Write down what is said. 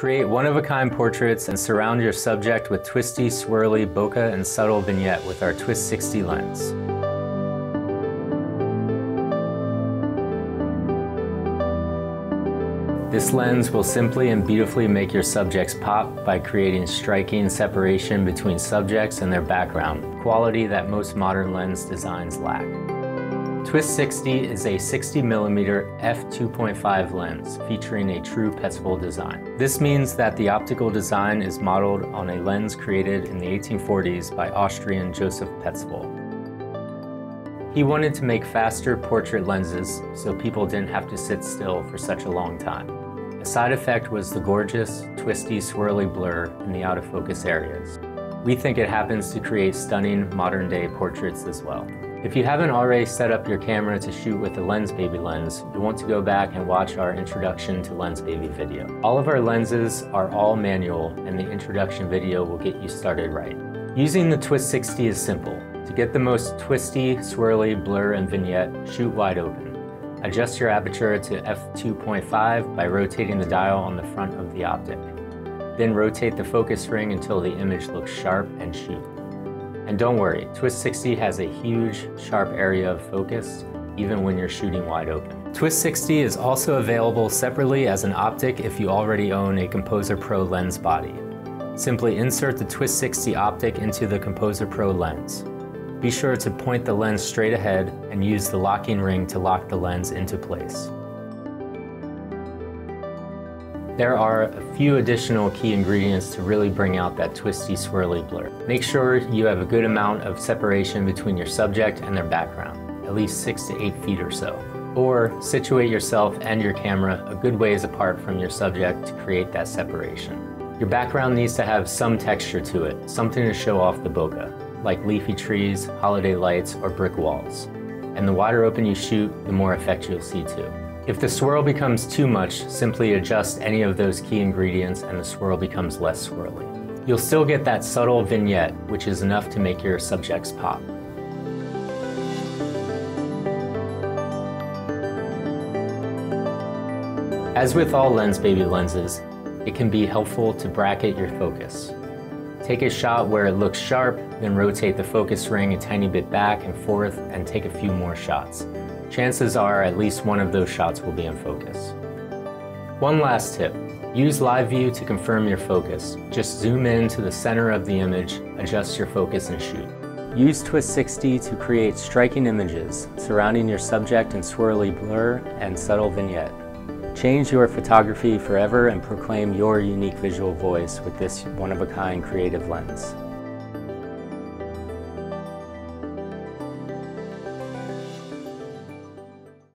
Create one-of-a-kind portraits and surround your subject with twisty, swirly, bokeh, and subtle vignette with our Twist 60 lens. This lens will simply and beautifully make your subjects pop by creating striking separation between subjects and their background, quality that most modern lens designs lack. Twist 60 is a 60mm f2.5 lens featuring a true Petzval design. This means that the optical design is modeled on a lens created in the 1840s by Austrian Joseph Petzval. He wanted to make faster portrait lenses so people didn't have to sit still for such a long time. A side effect was the gorgeous, twisty, swirly blur in the out-of-focus areas. We think it happens to create stunning modern-day portraits as well. If you haven't already set up your camera to shoot with a Lensbaby lens, you'll want to go back and watch our Introduction to Lensbaby video. All of our lenses are all manual, and the introduction video will get you started right. Using the Twist 60 is simple. To get the most twisty, swirly, blur, and vignette, shoot wide open. Adjust your aperture to f2.5 by rotating the dial on the front of the optic. Then rotate the focus ring until the image looks sharp and shoot. And don't worry, Twist 60 has a huge, sharp area of focus, even when you're shooting wide open. Twist 60 is also available separately as an optic if you already own a Composer Pro lens body. Simply insert the Twist 60 optic into the Composer Pro lens. Be sure to point the lens straight ahead and use the locking ring to lock the lens into place. There are a few additional key ingredients to really bring out that twisty, swirly blur. Make sure you have a good amount of separation between your subject and their background, at least 6 to 8 feet or so. Or situate yourself and your camera a good ways apart from your subject to create that separation. Your background needs to have some texture to it, something to show off the bokeh, like leafy trees, holiday lights, or brick walls. And the wider open you shoot, the more effect you'll see too. If the swirl becomes too much, simply adjust any of those key ingredients and the swirl becomes less swirly. You'll still get that subtle vignette, which is enough to make your subjects pop. As with all Lensbaby lenses, it can be helpful to bracket your focus. Take a shot where it looks sharp, then rotate the focus ring a tiny bit back and forth and take a few more shots. Chances are at least one of those shots will be in focus. One last tip, use live view to confirm your focus. Just zoom in to the center of the image, adjust your focus and shoot. Use Twist 60 to create striking images surrounding your subject in swirly blur and subtle vignette. Change your photography forever and proclaim your unique visual voice with this one-of-a-kind creative lens.